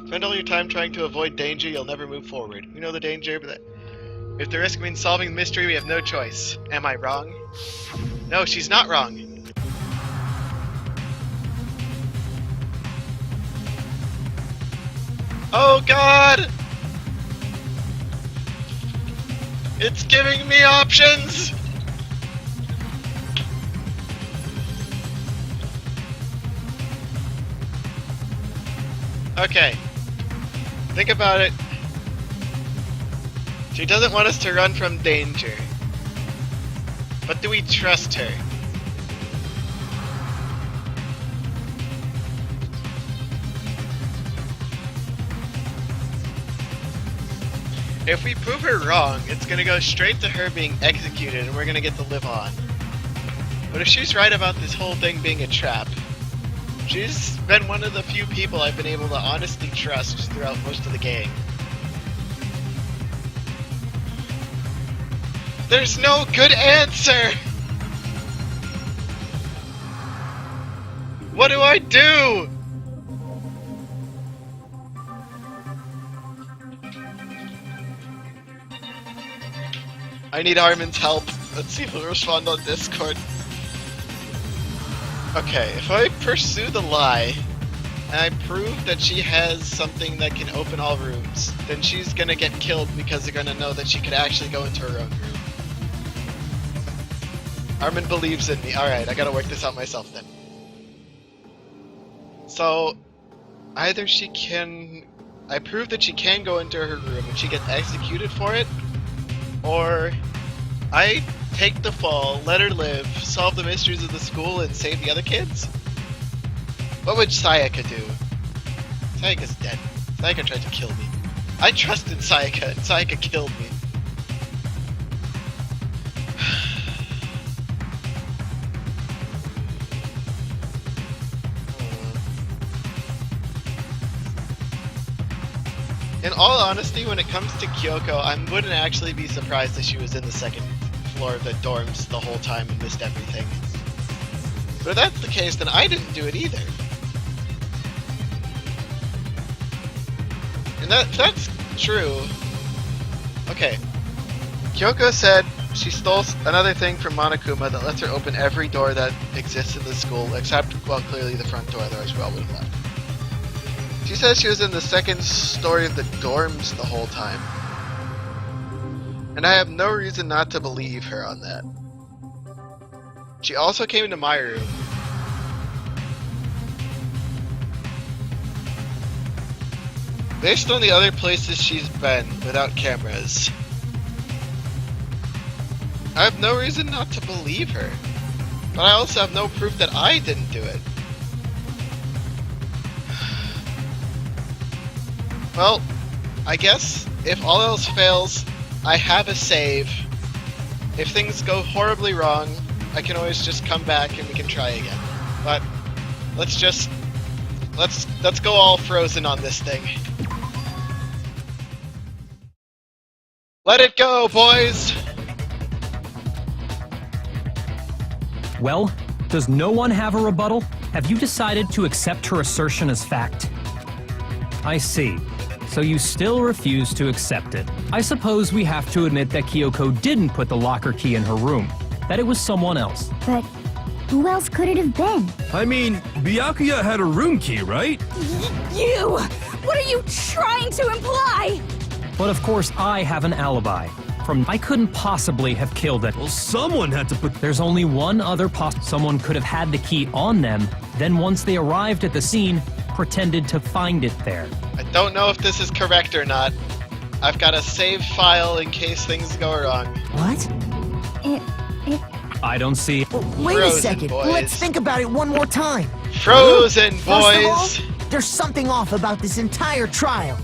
Spend all your time trying to avoid danger, you'll never move forward. We know the danger, but if the risk means solving the mystery, we have no choice. Am I wrong? No, she's not wrong. Oh god! It's giving me options! Okay. Think about it. She doesn't want us to run from danger. But do we trust her? If we prove her wrong, it's gonna go straight to her being executed and we're gonna get to live on. But if she's right about this whole thing being a trap, she's been one of the few people I've been able to honestly trust throughout most of the game. There's no good answer! What do I do? I need Armin's help. Let's see if he'll respond on Discord. Okay, if I pursue the lie, and I prove that she has something that can open all rooms, then she's gonna get killed because they're gonna know that she could actually go into her own room. Armin believes in me. Alright, I gotta work this out myself then. So, either she can... I prove that she can go into her room and she gets executed for it, or I take the fall, let her live, solve the mysteries of the school, and save the other kids? What would Sayaka do? Sayaka's dead. Sayaka tried to kill me. I trusted Sayaka, and Sayaka killed me. In all honesty, when it comes to Kyoko, I wouldn't actually be surprised if she was in the second floor of the dorms the whole time and missed everything. But if that's the case, then I didn't do it either. And that's true. Okay. Kyoko said she stole another thing from Monokuma that lets her open every door that exists in the school, except, well, clearly the front door, otherwise we all would have left. She says she was in the second story of the dorms the whole time. And I have no reason not to believe her on that. She also came into my room. Based on the other places she's been without cameras, I have no reason not to believe her. But I also have no proof that I didn't do it. Well, I guess if all else fails, I have a save. If things go horribly wrong, I can always just come back and we can try again. But let's go all frozen on this thing. Let it go, boys! Well, does no one have a rebuttal? Have you decided to accept her assertion as fact? I see. So you still refuse to accept it. I suppose we have to admit that Kyoko didn't put the locker key in her room, that it was someone else. But who else could it have been? I mean, Byakuya had a room key, right? You! What are you trying to imply? But of course I have an alibi. I couldn't possibly have killed it. Well, someone had to put... There's only one other someone could have had the key on them, then once they arrived at the scene, pretended to find it there. I don't know if this is correct or not. I've got a save file in case things go wrong. What? I don't see... Wait a Frozen, second. boys. Let's think about it one more time. Frozen, First of all, boys! there's something off about this entire trial.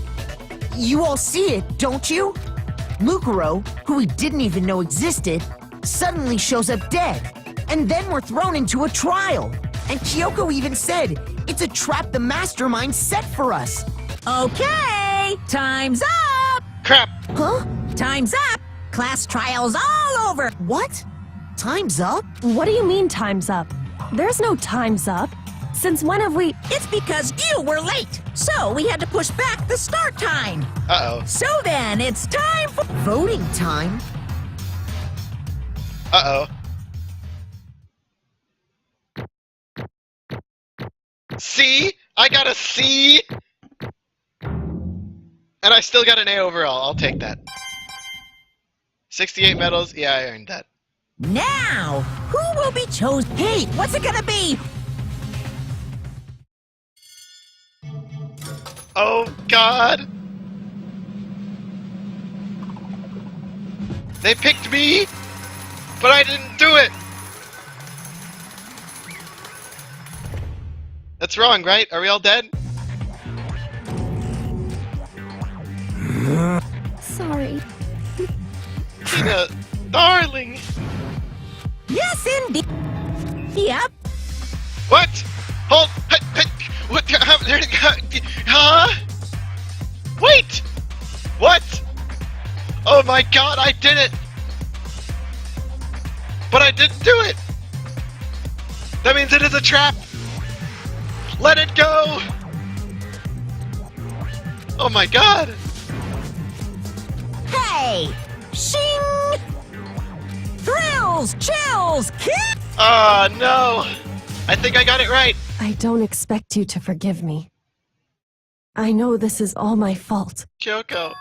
You all see it, don't you? Mukuro, who we didn't even know existed, suddenly shows up dead. And then we're thrown into a trial. And Kyoko even said, it's a trap the mastermind set for us. Okay, time's up! Crap! Huh? Time's up! Class trial's all over! What? Time's up? What do you mean time's up? There's no time's up. Since when have we... It's because you were late, so we had to push back the start time. Uh-oh. So then, it's time for... Voting time? Uh-oh. C? I got a C? And I still got an A overall. I'll take that. 68 medals? Yeah, I earned that. Now, who will be chosen? Hey, what's it gonna be? Oh, God! They picked me, but I didn't do it! That's wrong, right? Are we all dead? Sorry. Tina, darling. Yes, indeed. Yep. What? Hold. What? Huh? Wait. What? Oh my God! I did it. But I didn't do it. That means it is a trap. Let it go. Oh my God. Hey! Shing! Thrills, chills, kick! Ah, no. I think I got it right. I don't expect you to forgive me. I know this is all my fault. Kyoko.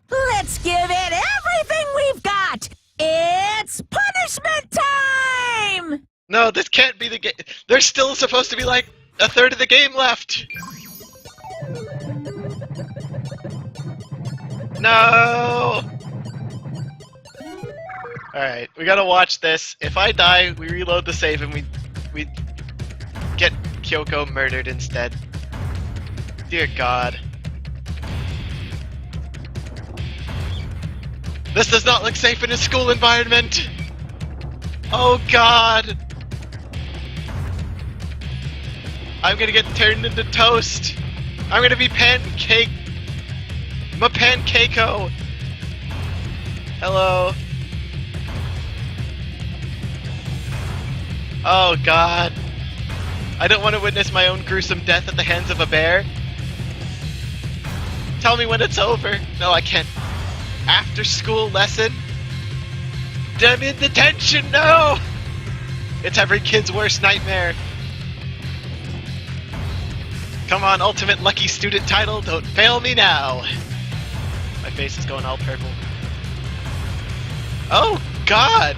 Let's give it everything we've got! It's punishment time! No, this can't be the game. There's still supposed to be like a third of the game left. No! Alright, we gotta watch this. If I die, we reload the save and we get Kyoko murdered instead. Dear God. This does not look safe in a school environment! Oh God! I'm gonna get turned into toast! I'm gonna be pancake... Pancakeo! Hello? Oh God. I don't want to witness my own gruesome death at the hands of a bear. Tell me when it's over. No, I can't. After school lesson? I'm in detention, no! It's every kid's worst nightmare. Come on, ultimate lucky student title, don't fail me now. My face is going all purple. Oh God!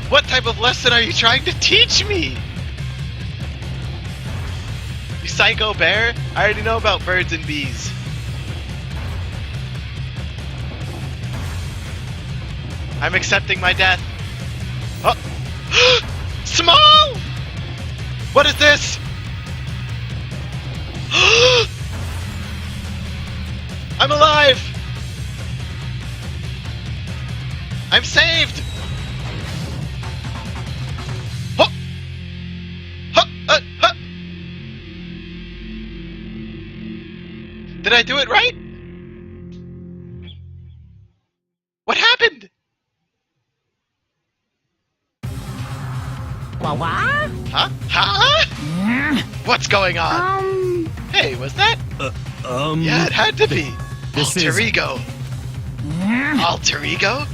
What type of lesson are you trying to teach me? You psycho bear? I already know about birds and bees. I'm accepting my death. Oh! Small! What is this? I'm alive! I'm saved! Huh! Huh! Huh! Did I do it right? What happened? What? Huh? Huh? What's going on? Hey, was that? Yeah, it had to be. Alter ego. Alter ego?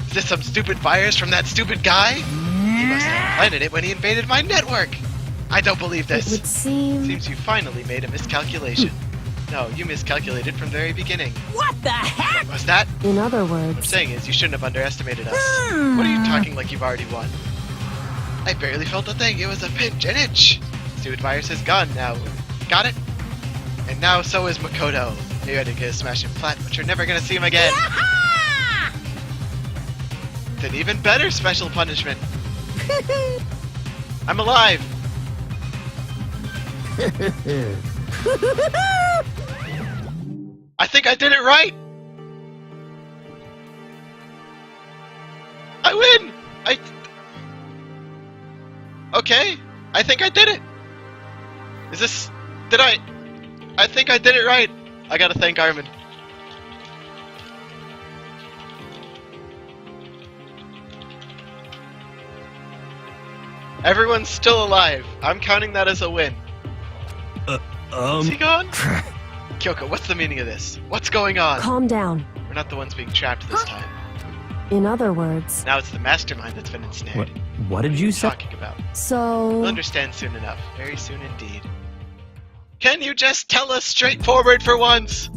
Is this some stupid virus from that stupid guy? He must have planted it when he invaded my network. I don't believe this. It would seem... Seems you finally made a miscalculation. No, you miscalculated from the very beginning. What the heck? Was that? In other What I'm words... saying is, you shouldn't have underestimated us. What are you talking like you've already won? I barely felt a thing. It was a pinch, an itch. Stupid virus is gone now. Got it? And now so is Mukuro. Maybe I did get a smash him flat, but you're never gonna see him again. Yaha! It's an even better special punishment. I'm alive. I think I did it right. I win. Okay. I think I did it. Is this... Did I think I did it right. I gotta thank Armin. Everyone's still alive. I'm counting that as a win. Is he gone? Kyoko, what's the meaning of this? What's going on? Calm down. We're not the ones being trapped this time. In other words... Now it's the mastermind that's been ensnared. What did you say? Talking about. So... You'll understand soon enough. Very soon indeed. Can you just tell us straightforward for once?